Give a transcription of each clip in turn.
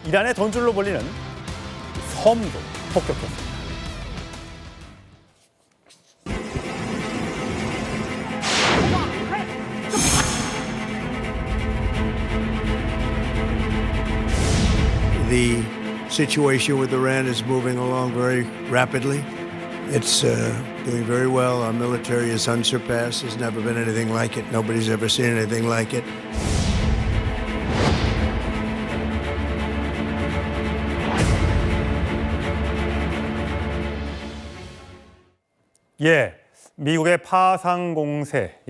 이란의 돈줄로 불리는 섬도 폭격했습니다. The situation with Iran is moving along very rapidly. It's doing very well. Our military is unsurpassed. There's never been anything like it. Nobody's ever seen anything like it. 예, 미국의 파상 공세,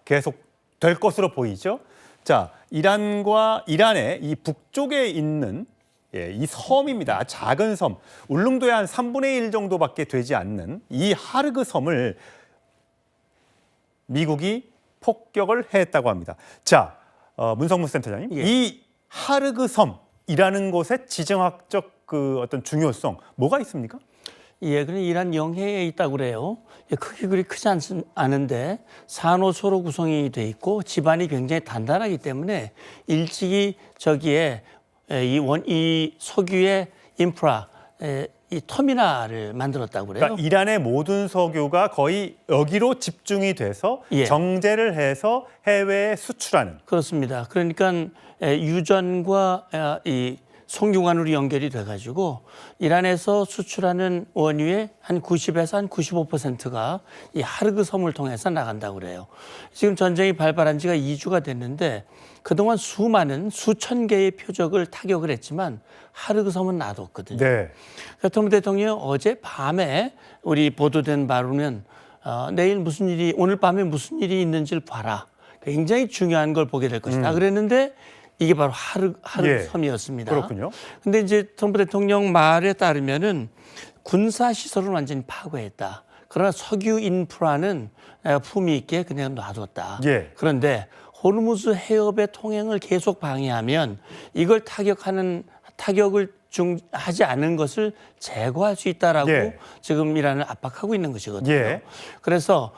계속 될 것으로 보이죠. 자, 이란의 이 북쪽에 있는 이 섬입니다. 작은 섬, 울릉도의 한 3분의 1 정도밖에 되지 않는 이 하르그 섬을 미국이 폭격을 했다고 합니다. 자, 문성문 센터장님, 이 하르그 섬이라는 곳의 지정학적 어떤 중요성 뭐가 있습니까? 예, 그럼 이란 영해에 있다고 그래요. 크기 그리 크지 않은데 산호초로 구성이 돼 있고 지반이 굉장히 단단하기 때문에 일찍이 저기에 이 석유의 인프라, 이 터미널을 만들었다고 그래요. 그러니까 이란의 모든 석유가 거의 여기로 집중이 돼서 정제를 해서 해외에 수출하는. 그렇습니다. 그러니까 유전과 이 송유관으로 연결이 돼가지고 이란에서 수출하는 원유의 한 90에서 한 95%가 이 하르그 섬을 통해서 나간다고 그래요. 지금 전쟁이 발발한 지가 2주가 됐는데 그동안 수천 개의 표적을 타격을 했지만 하르그 섬은 놔뒀거든요. 네. 트럼프 대통령이 어제 밤에 우리 보도된 바로는 오늘 밤에 무슨 일이 있는지를 봐라. 굉장히 중요한 걸 보게 될 것이다. 그랬는데 이게 바로 하르그 섬이었습니다. 그렇군요. 근데 이제 트럼프 대통령 말에 따르면은 군사 시설을 완전히 파괴했다. 그러나 석유 인프라는 품위 있게 그냥 놔뒀다. 그런데 호르무즈 해협의 통행을 계속 방해하면 이걸 타격을 하지 않은 것을 제거할 수 있다라고 지금 이란을 압박하고 있는 것이거든요. 그래서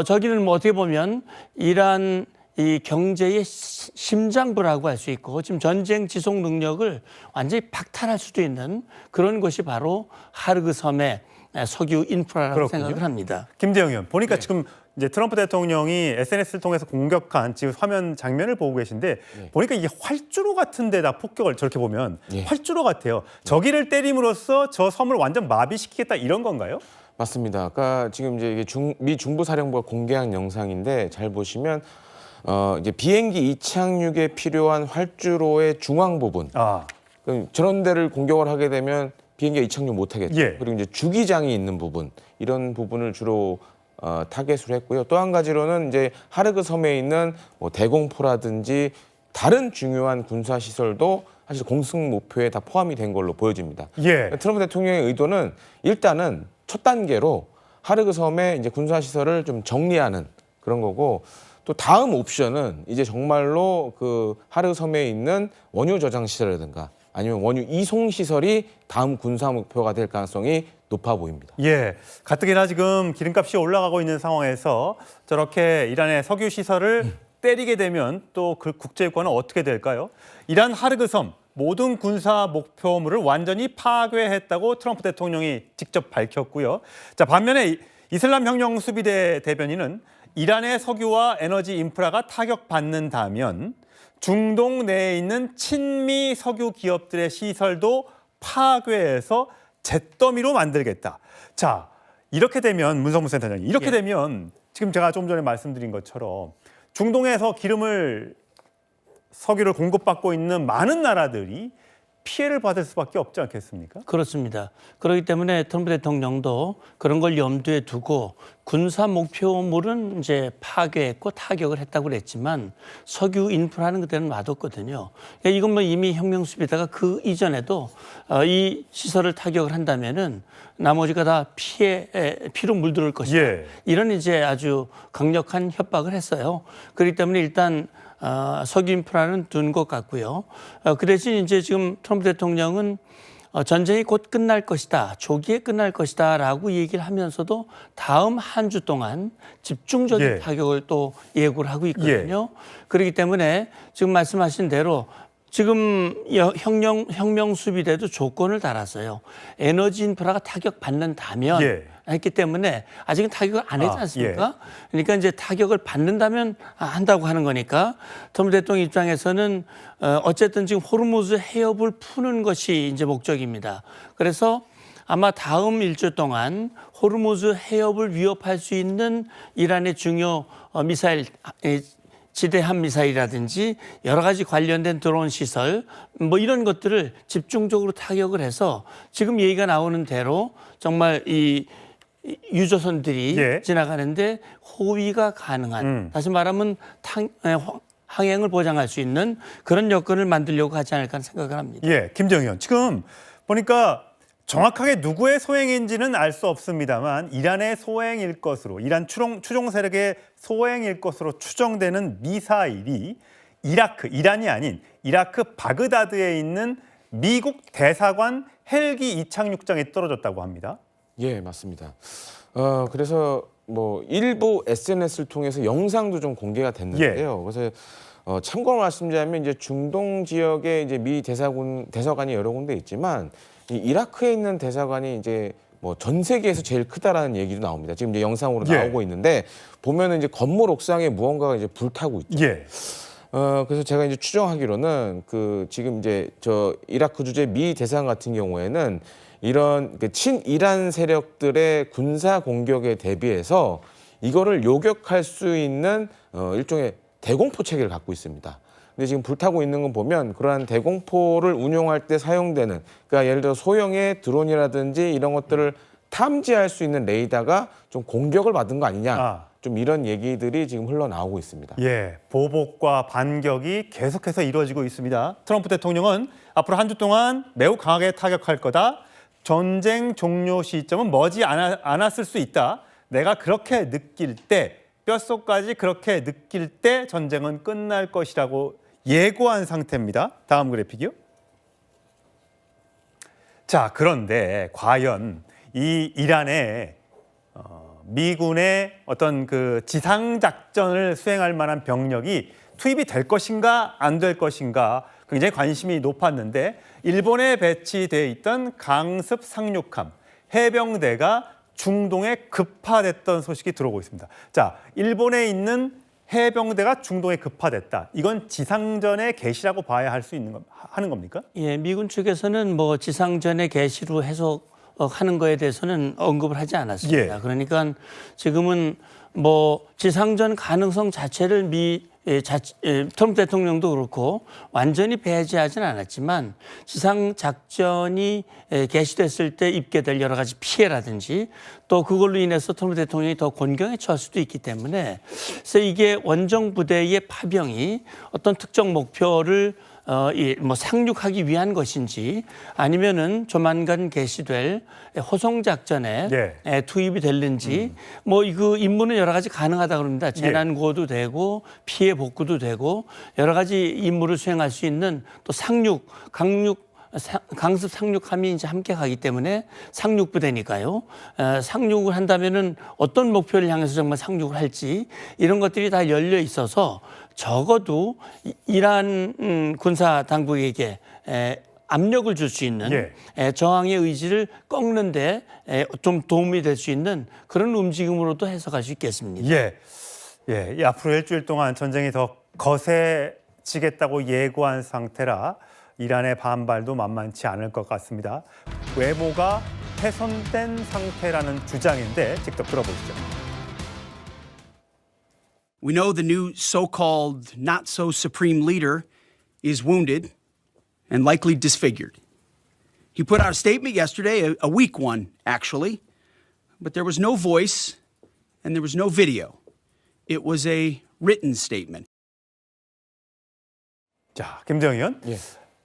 저기는 뭐 어떻게 보면 이란 이 경제의 심장부라고 할 수 있고 지금 전쟁 지속 능력을 완전히 박탈할 수도 있는 그런 것이 바로 하르그 섬의 석유 인프라라고 그렇군요. 생각을 합니다. 김재영 의원, 보니까 지금 이제 트럼프 대통령이 SNS를 통해서 공격한 지금 화면 장면을 보고 계신데 보니까 이게 활주로 같은 데다 폭격을 저렇게 보면 활주로 같아요. 저기를 때림으로써 저 섬을 완전 마비시키겠다 이런 건가요? 맞습니다. 아까 지금 이제 이게 미 중부사령부가 공개한 영상인데 잘 보시면 이제 비행기 이착륙에 필요한 활주로의 중앙 부분. 저런 데를 공격을 하게 되면 비행기가 이착륙 못 하겠죠. 그리고 이제 주기장이 있는 부분, 이런 부분을 주로 타겟으로 했고요. 또 한 가지로는 이제 하르그 섬에 있는 뭐 대공포라든지 다른 중요한 군사 시설도 사실 공습 목표에 다 포함이 된 걸로 보여집니다. 트럼프 대통령의 의도는 일단은 첫 단계로 하르그 섬의 이제 군사 시설을 좀 정리하는 그런 거고, 또 다음 옵션은 이제 정말로 그 하르그 섬에 있는 원유 저장 시설이라든가 아니면 원유 이송 시설이 다음 군사 목표가 될 가능성이 높아 보입니다. 가뜩이나 지금 기름값이 올라가고 있는 상황에서 저렇게 이란의 석유 시설을 때리게 되면 또 그 국제유가는 어떻게 될까요? 이란 하르그 섬 모든 군사 목표물을 완전히 파괴했다고 트럼프 대통령이 직접 밝혔고요. 자, 반면에 이슬람 혁명 수비대 대변인은 이란의 석유와 에너지 인프라가 타격받는다면 중동 내에 있는 친미 석유 기업들의 시설도 파괴해서 잿더미로 만들겠다. 자, 이렇게 되면 문성문 센터장님, 이렇게 되면 지금 제가 좀 전에 말씀드린 것처럼 중동에서 석유를 공급받고 있는 많은 나라들이 피해를 받을 수밖에 없지 않겠습니까? 그렇습니다. 그렇기 때문에 트럼프 대통령도 그런 걸 염두에 두고 군사 목표물은 이제 파괴했고 타격을 했다고 그랬지만 석유 인프라는 그때는 놔뒀거든요. 이건 뭐 이미 혁명 수비대가 그 이전에도 이 시설을 타격을 한다면은 나머지가 다 피로 물들을 것이다. 이런 이제 아주 강력한 협박을 했어요. 그렇기 때문에 일단 석유 인프라는 둔 것 같고요. 그 대신 이제 지금 트럼프 대통령은 전쟁이 곧 끝날 것이다, 조기에 끝날 것이다라고 얘기를 하면서도 다음 한 주 동안 집중적인 타격을 또 예고를 하고 있거든요. 그렇기 때문에 지금 말씀하신 대로 지금 혁명 수비대도 조건을 달았어요. 에너지 인프라가 타격받는다면 했기 때문에 아직은 타격을 안 했지 않습니까? 그러니까 이제 타격을 받는다면 한다고 하는 거니까 트럼프 대통령 입장에서는 어쨌든 지금 호르무즈 해협을 푸는 것이 이제 목적입니다. 그래서 아마 다음 일주 동안 호르무즈 해협을 위협할 수 있는 이란의 중요 미사일 지대함 미사일이라든지 여러 가지 관련된 드론 시설 뭐 이런 것들을 집중적으로 타격을 해서 지금 얘기가 나오는 대로 정말 이 유조선들이 지나가는데 호위가 가능한 다시 말하면 항행을 보장할 수 있는 그런 여건을 만들려고 하지 않을까 하는 생각을 합니다. 예, 김정희 의원. 지금 보니까 정확하게 누구의 소행인지는 알 수 없습니다만 이란의 소행일 것으로 이란 추종 세력의 소행일 것으로 추정되는 미사일이 이란이 아닌 이라크 바그다드에 있는 미국 대사관 헬기 이착륙장에 떨어졌다고 합니다. 예, 맞습니다. 그래서 뭐 일부 SNS를 통해서 영상도 좀 공개가 됐는데요. 그래서 참고로 말씀드리면 이제 중동 지역에 이제 미 대사관이 여러 군데 있지만 이 이라크에 있는 대사관이 이제 뭐 전 세계에서 제일 크다라는 얘기도 나옵니다. 지금 이제 영상으로 나오고 있는데 보면은 이제 건물 옥상에 무언가가 이제 불타고 있죠. 그래서 제가 이제 추정하기로는 지금 이제 이라크 주재 미 대사관 같은 경우에는 이런 친이란 세력들의 군사 공격에 대비해서 이거를 요격할 수 있는 일종의 대공포 체계를 갖고 있습니다. 근데 지금 불타고 있는 건 보면 그러한 대공포를 운용할 때 사용되는 그러니까 예를 들어 소형의 드론이라든지 이런 것들을 탐지할 수 있는 레이더가 좀 공격을 받은 거 아니냐. 좀 이런 얘기들이 지금 흘러나오고 있습니다. 예, 보복과 반격이 계속해서 이루어지고 있습니다. 트럼프 대통령은 앞으로 한 주 동안 매우 강하게 타격할 거다. 전쟁 종료 시점은 머지 않았을 수 있다. 내가 그렇게 느낄 때, 뼛속까지 그렇게 느낄 때 전쟁은 끝날 것이라고 예고한 상태입니다. 다음 그래픽이요. 자, 그런데 과연 이 이란의 미군의 어떤 지상 작전을 수행할 만한 병력이 투입이 될 것인가 안 될 것인가 굉장히 관심이 높았는데 일본에 배치되어 있던 강습 상륙함 해병대가 중동에 급파됐던 소식이 들어오고 있습니다. 자, 일본에 있는 해병대가 중동에 급파됐다. 이건 지상전의 개시라고 봐야 하는 겁니까? 예, 미군 측에서는 뭐 지상전의 개시로 해석하는 거에 대해서는 언급을 하지 않았습니다. 그러니까 지금은 뭐 지상전 가능성 자체를 트럼프 대통령도 그렇고 완전히 배제하지는 않았지만 지상 작전이 개시됐을 때 입게 될 여러 가지 피해라든지 또 그걸로 인해서 트럼프 대통령이 더 곤경에 처할 수도 있기 때문에 그래서 이게 원정 부대의 파병이 어떤 특정 목표를 뭐 상륙하기 위한 것인지 아니면은 조만간 개시될 호송 작전에 투입이 될는지 뭐 그 임무는 여러 가지 가능하다 그럽니다. 재난 구호도 되고 피해 복구도 되고 여러 가지 임무를 수행할 수 있는 또 강습 상륙함이 이제 함께 가기 때문에 상륙부대니까요. 상륙을 한다면은 어떤 목표를 향해서 정말 상륙을 할지 이런 것들이 다 열려 있어서 적어도 이란 군사 당국에게 압력을 줄 수 있는 저항의 의지를 꺾는데 좀 도움이 될 수 있는 그런 움직임으로도 해석할 수 있겠습니다. 이 앞으로 일주일 동안 전쟁이 더 거세지겠다고 예고한 상태라 이란의 반발도 만만치 않을 것 같습니다. 외모가 훼손된 상태라는 주장인데 직접 들어보시죠. We know the new so-called not-so-supreme leader is wounded and likely disfigured. He put out a statement yesterday, a weak one, actually, but there was no voice and there was no video. It was a written statement. 자, 김정희 의원.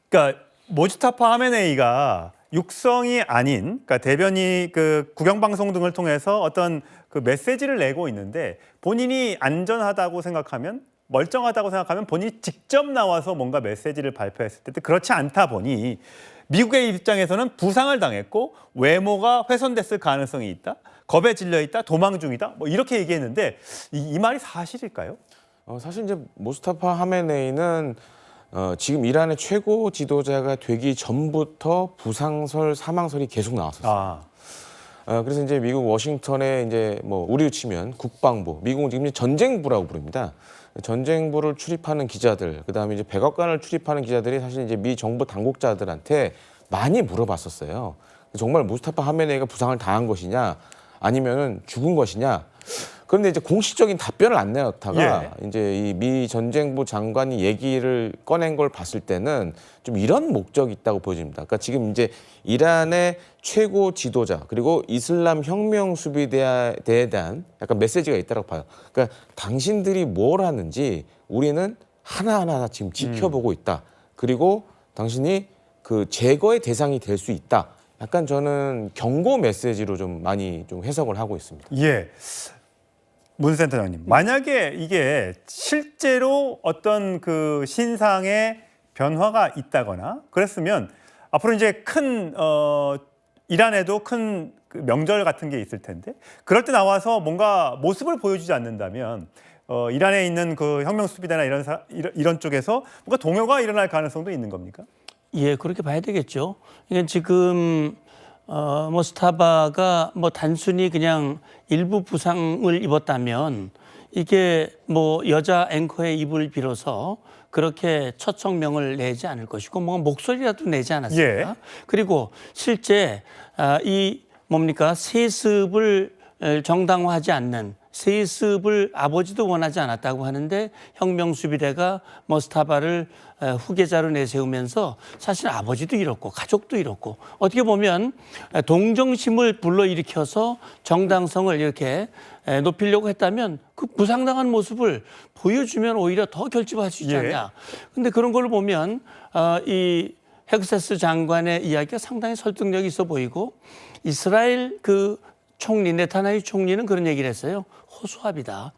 그러니까 모지타파 하메네이가 육성이 아닌, 그러니까 대변이 국영방송 등을 통해서 어떤 메시지를 내고 있는데 본인이 안전하다고 생각하면 멀쩡하다고 생각하면 본인이 직접 나와서 뭔가 메시지를 발표했을 때 그렇지 않다 보니 미국의 입장에서는 부상을 당했고 외모가 훼손됐을 가능성이 있다. 겁에 질려 있다. 도망 중이다. 뭐 이렇게 얘기했는데 이 말이 사실일까요? 사실 이제 모스타파 하메네이는 지금 이란의 최고 지도자가 되기 전부터 부상설, 사망설이 계속 나왔었어요. 그래서 이제 미국 워싱턴에 이제 뭐 우리로 치면 국방부, 미국은 지금 전쟁부라고 부릅니다. 전쟁부를 출입하는 기자들, 그다음에 이제 백악관을 출입하는 기자들이 사실 이제 미 정부 당국자들한테 많이 물어봤었어요. 정말 무스타파 하메네이가 부상을 당한 것이냐, 아니면은 죽은 것이냐. 그런데 이제 공식적인 답변을 안 내었다가 이제 이 미 전쟁부 장관이 얘기를 꺼낸 걸 봤을 때는 좀 이런 목적이 있다고 보여집니다. 그러니까 지금 이제 이란의 최고 지도자 그리고 이슬람 혁명 수비대에 대한 약간 메시지가 있다고 봐요. 그러니까 당신들이 뭘 하는지 우리는 하나하나 지금 지켜보고 있다. 그리고 당신이 그 제거의 대상이 될 수 있다. 약간 저는 경고 메시지로 좀 많이 좀 해석을 하고 있습니다. 예. 문 센터장님, 만약에 이게 실제로 어떤 그 신상의 변화가 있다거나 그랬으면 앞으로 이제 큰 이란에도 큰 그 명절 같은 게 있을 텐데 그럴 때 나와서 뭔가 모습을 보여주지 않는다면 이란에 있는 그 혁명 수비대나 이런 쪽에서 뭔가 동요가 일어날 가능성도 있는 겁니까? 예, 그렇게 봐야 되겠죠. 이게 지금 모스타바가 뭐 단순히 그냥 일부 부상을 입었다면 이게 뭐 여자 앵커의 입을 빌어서 그렇게 첫 성명을 내지 않을 것이고 뭐 목소리라도 내지 않았습니까? 그리고 실제 이 뭡니까 세습을 정당화하지 않는 세습을 아버지도 원하지 않았다고 하는데 혁명수비대가 모스타바를 후계자로 내세우면서 사실 아버지도 잃었고 가족도 잃었고 어떻게 보면 동정심을 불러일으켜서 정당성을 이렇게 높이려고 했다면 그 부상당한 모습을 보여주면 오히려 더 결집할 수 있지 않냐. 그런데 그런 걸 보면 이 헥세스 장관의 이야기가 상당히 설득력이 있어 보이고 이스라엘 그 총리 네타냐후 총리는 그런 얘기를 했어요. 호소합이다.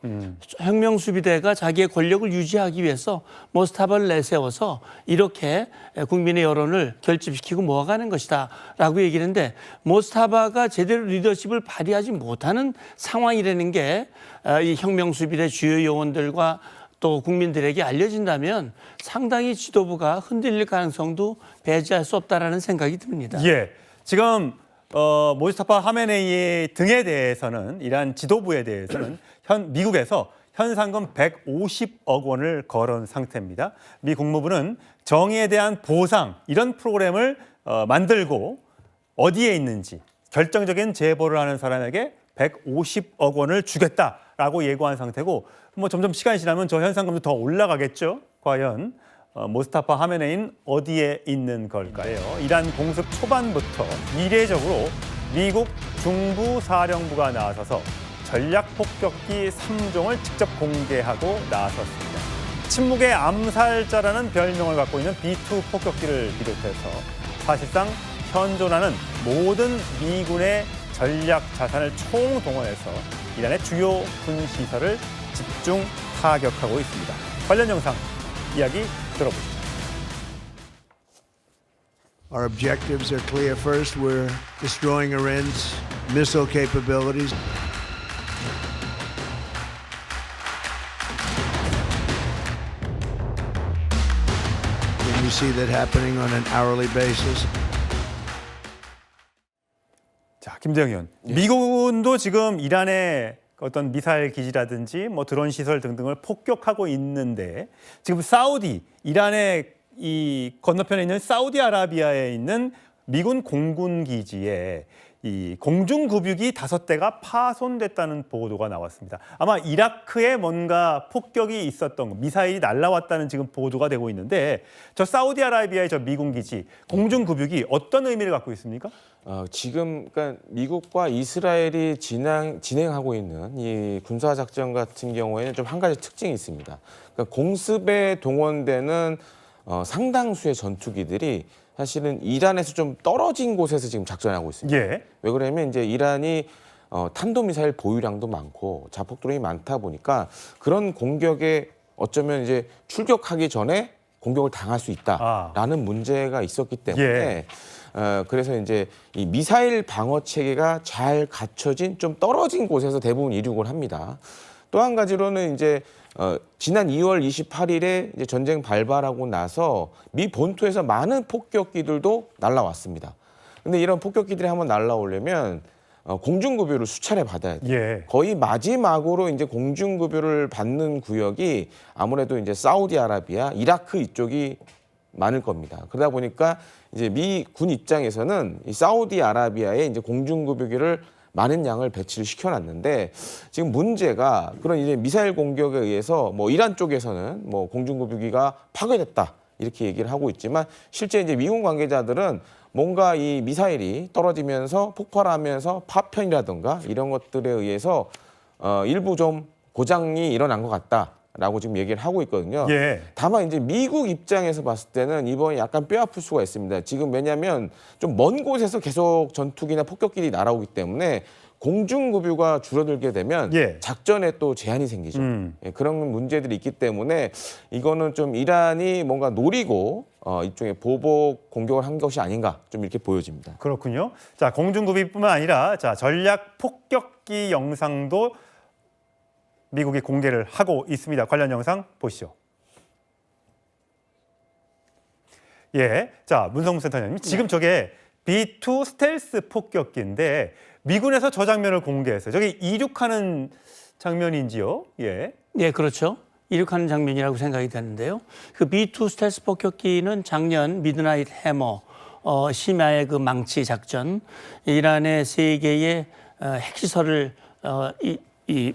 혁명수비대가 자기의 권력을 유지하기 위해서 모스타바를 내세워서 이렇게 국민의 여론을 결집시키고 모아가는 것이다 라고 얘기를 했는데 모스타바가 제대로 리더십을 발휘하지 못하는 상황이라는 게 이 혁명수비대 주요 요원들과 또 국민들에게 알려진다면 상당히 지도부가 흔들릴 가능성도 배제할 수 없다라는 생각이 듭니다. 예, 지금 모스타파 하메네이 등에 대해서는 이란 지도부에 대해서는 미국에서 현상금 150억 원을 걸은 상태입니다. 미 국무부는 정의에 대한 보상 이런 프로그램을 만들고 어디에 있는지 결정적인 제보를 하는 사람에게 150억 원을 주겠다라고 예고한 상태고 뭐 점점 시간이 지나면 저 현상금도 더 올라가겠죠. 과연 모스타파 하메네이는 어디에 있는 걸까요? 이란 공습 초반부터 이례적으로 미국 중부사령부가 나서서 전략폭격기 3종을 직접 공개하고 나섰습니다. 침묵의 암살자라는 별명을 갖고 있는 B-2 폭격기를 비롯해서 사실상 현존하는 모든 미군의 전략 자산을 총동원해서 이란의 주요 군시설을 집중 타격하고 있습니다. 관련 영상 이야기 들어보시죠. Our objectives are clear. First, we're destroying Iran's missile capabilities. And you see that happening on an hourly basis. 자, 김대영 의원. 미군도 지금 이란의 어떤 미사일 기지라든지 뭐 드론 시설 등등을 폭격하고 있는데 지금 사우디, 이란의 이 건너편에 있는 사우디아라비아에 있는 미군 공군 기지에 이 공중급유기 5대가 파손됐다는 보도가 나왔습니다. 아마 이라크에 뭔가 폭격이 있었던 미사일이 날아왔다는 지금 보도가 되고 있는데 저 사우디아라비아의 저 미군 기지 공중급유기 어떤 의미를 갖고 있습니까? 지금 그러니까 미국과 이스라엘이 진행하고 있는 이 군사 작전 같은 경우에는 좀 한 가지 특징이 있습니다. 그러니까 공습에 동원되는 상당수의 전투기들이 사실은 이란에서 좀 떨어진 곳에서 지금 작전하고 있습니다. 왜 그러냐면 이제 이란이 탄도미사일 보유량도 많고 자폭드론이 많다 보니까 그런 공격에 어쩌면 이제 출격하기 전에 공격을 당할 수 있다라는 문제가 있었기 때문에 그래서 이제 이 미사일 방어 체계가 잘 갖춰진 좀 떨어진 곳에서 대부분 이륙을 합니다. 또 한 가지로는 이제 지난 2월 28일에 이제 전쟁 발발하고 나서 미 본토에서 많은 폭격기들도 날라왔습니다. 근데 이런 폭격기들이 한번 날라오려면 공중급유를 수차례 받아야 돼요. 예. 거의 마지막으로 이제 공중급유를 받는 구역이 아무래도 이제 사우디아라비아, 이라크 이쪽이 많을 겁니다. 그러다 보니까 이제 미 군 입장에서는 이 사우디아라비아에 이제 공중급유기를 많은 양을 배치를 시켜놨는데 지금 문제가 그런 이제 미사일 공격에 의해서 뭐 이란 쪽에서는 뭐 공중급유기가 파괴됐다 이렇게 얘기를 하고 있지만 실제 이제 미군 관계자들은 뭔가 이 미사일이 떨어지면서 폭발하면서 파편이라든가 이런 것들에 의해서 일부 좀 고장이 일어난 것 같다라고 지금 얘기를 하고 있거든요. 예. 다만 이제 미국 입장에서 봤을 때는 이번에 약간 뼈아플 수가 있습니다. 지금 왜냐하면 좀 먼 곳에서 계속 전투기나 폭격기들이 날아오기 때문에 공중급유가 줄어들게 되면 예. 작전에 또 제한이 생기죠. 예, 그런 문제들이 있기 때문에 이거는 좀 이란이 뭔가 노리고 일종의 보복 공격을 한 것이 아닌가 좀 이렇게 보여집니다. 그렇군요. 자, 공중급유뿐만 아니라 자, 전략 폭격기 영상도 미국이 공개를 하고 있습니다. 관련 영상 보시죠. 예, 자, 문성무 센터장님, 지금 저게 B2 스텔스 폭격기인데 미군에서 저 장면을 공개했어요. 저게 이륙하는 장면인지요? 예. 네, 그렇죠. 이륙하는 장면이라고 생각이 되는데요. 그 B2 스텔스 폭격기는 작년 미드나잇 해머, 심야의 그 망치 작전, 이란의 세 개의 핵시설을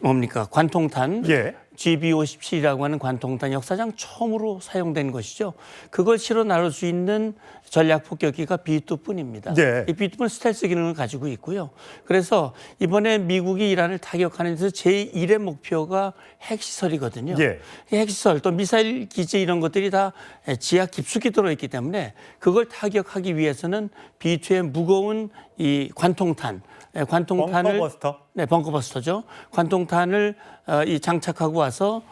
뭡니까 관통탄, 예. GB-57이라고 하는 관통탄 역사상 처음으로 사용된 것이죠. 그걸 실어 나를 수 있는 전략 폭격기가 B2뿐입니다. 네. 이 B2는 스텔스 기능을 가지고 있고요. 그래서 이번에 미국이 이란을 타격하는 데서 제1의 목표가 핵시설이거든요. 예. 이 핵시설 또 미사일 기지 이런 것들이 다 지하 깊숙이 들어있기 때문에 그걸 타격하기 위해서는 B2의 무거운 이 관통탄, 관통탄을 벙커버스터? 네, 벙커버스터죠. 관통탄을 장착하고 와서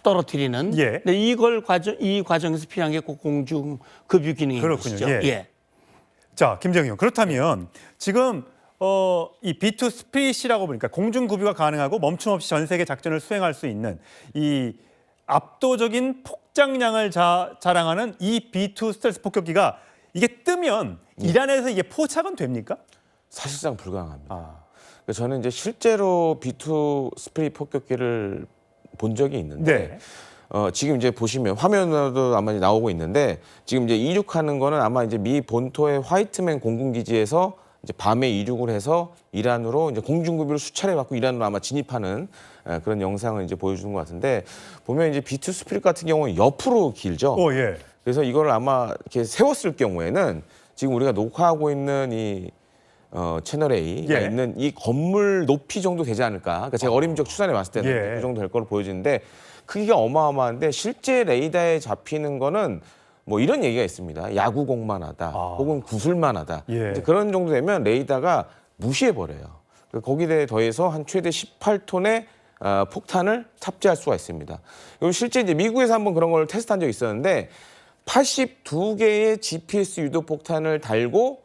떨어뜨리는. 예. 네, 이 과정에서 필요한 게 공중 급유 기능인 그렇군요. 것이죠. 예. 자, 김정희 그렇다면 지금 이 B2 스피릿이라고 보니까 공중급유가 가능하고 멈춤 없이 전 세계 작전을 수행할 수 있는 이 압도적인 폭장량을 자랑하는 이 B2 스텔스 폭격기가 이게 뜨면 이란에서 이게 포착은 됩니까? 사실상 불가능합니다. 저는 이제 실제로 B2 스피릿 폭격기를 본 적이 있는데 지금 이제 보시면 화면으로도 아마 나오고 있는데 지금 이제 이륙하는 거는 아마 이제 미 본토의 화이트맨 공군기지에서 이제 밤에 이륙을 해서 이란으로 이제 공중급유를 수차례 받고 이란으로 아마 진입하는 그런 영상을 이제 보여주는 것 같은데 보면 이제 B2 스피릿 같은 경우는 옆으로 길죠. 예. 그래서 이걸 아마 이렇게 세웠을 경우에는 지금 우리가 녹화하고 있는 이 채널 A가 예. 있는 이 건물 높이 정도 되지 않을까. 그러니까 제가 어림적 추산해 봤을 때는 예. 그 정도 될 걸로 보여지는데 크기가 어마어마한데 실제 레이더에 잡히는 거는 뭐 이런 얘기가 있습니다. 야구공만 하다 혹은 구슬만 하다. 예. 이제 그런 정도 되면 레이더가 무시해버려요. 거기에 더해서 한 최대 18톤의 폭탄을 탑재할 수가 있습니다. 그리고 실제 이제 미국에서 한번 그런 걸 테스트한 적이 있었는데 82개의 GPS 유도 폭탄을 달고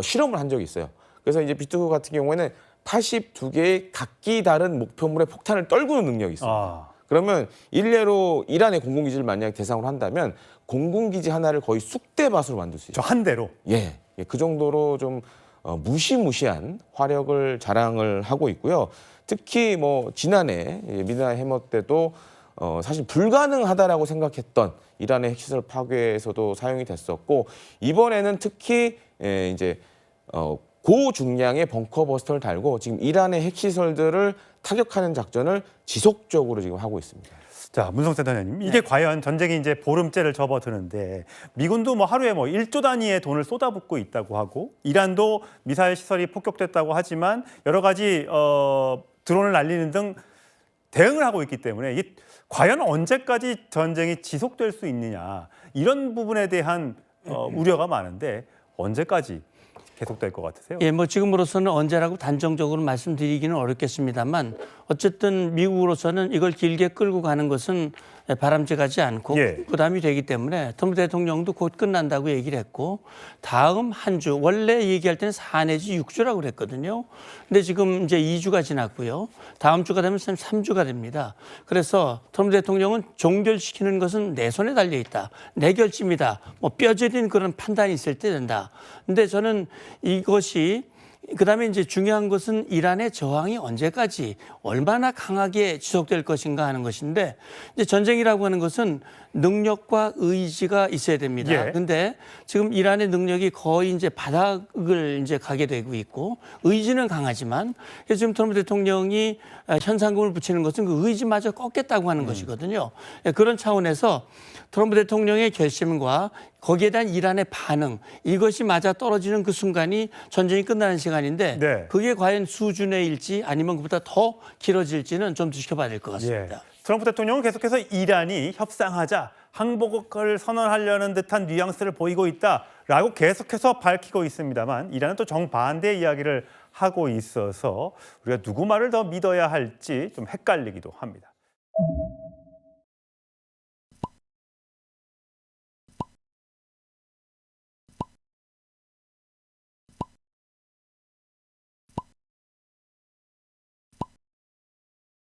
실험을 한 적이 있어요. 그래서 이제 B2 같은 경우에는 82개의 각기 다른 목표물에 폭탄을 떨구는 능력이 있습니다. 그러면 일례로 이란의 공군기지를 만약 대상으로 한다면 공군기지 하나를 거의 쑥대밭으로 만들 수 있어요. 저 한 대로? 예, 그 정도로 좀 무시무시한 화력을 자랑을 하고 있고요. 특히 뭐 지난해 미드나잇 해머 때도 사실 불가능하다라고 생각했던 이란의 핵시설 파괴에서도 사용이 됐었고 이번에는 특히 이제 고중량의 벙커버스터를 달고 지금 이란의 핵시설들을 타격하는 작전을 지속적으로 지금 하고 있습니다. 자, 문성센터장님, 이게 과연 전쟁이 이제 보름째를 접어드는데 미군도 뭐 하루에 뭐 1조 단위의 돈을 쏟아붓고 있다고 하고 이란도 미사일 시설이 폭격됐다고 하지만 여러 가지 드론을 날리는 등 대응을 하고 있기 때문에 이게 과연 언제까지 전쟁이 지속될 수 있느냐 이런 부분에 대한 우려가 많은데 언제까지 계속될 것 같으세요? 예, 뭐 지금으로서는 언제라고 단정적으로 말씀드리기는 어렵겠습니다만 어쨌든 미국으로서는 이걸 길게 끌고 가는 것은 바람직하지 않고 부담이 되기 때문에 트럼프 대통령도 곧 끝난다고 얘기를 했고 다음 한 주 원래 얘기할 때는 4 내지 6주라고 그랬거든요. 근데 지금 이제 2주가 지났고요. 다음 주가 되면 3주가 됩니다. 그래서 트럼프 대통령은 종결시키는 것은 내 손에 달려 있다. 내 결심이다. 뭐 뼈저린 그런 판단이 있을 때 된다. 근데 저는 이것이 그다음에 이제 중요한 것은 이란의 저항이 언제까지 얼마나 강하게 지속될 것인가 하는 것인데 이제 전쟁이라고 하는 것은 능력과 의지가 있어야 됩니다. 근데 지금 이란의 능력이 거의 이제 바닥을 이제 가게 되고 있고 의지는 강하지만 지금 트럼프 대통령이 현상금을 붙이는 것은 그 의지마저 꺾겠다고 하는 것이거든요. 그런 차원에서 트럼프 대통령의 결심과 거기에 대한 이란의 반응 이것이 맞아 떨어지는 그 순간이 전쟁이 끝나는 시간인데 그게 과연 수준의일지 아니면 그보다 더 길어질지는 좀 지켜봐야 될 것 같습니다. 트럼프 대통령은 계속해서 이란이 협상하자 항복을 선언하려는 듯한 뉘앙스를 보이고 있다라고 계속해서 밝히고 있습니다만 이란은 또 정반대의 이야기를 하고 있어서 우리가 누구 말을 더 믿어야 할지 좀 헷갈리기도 합니다.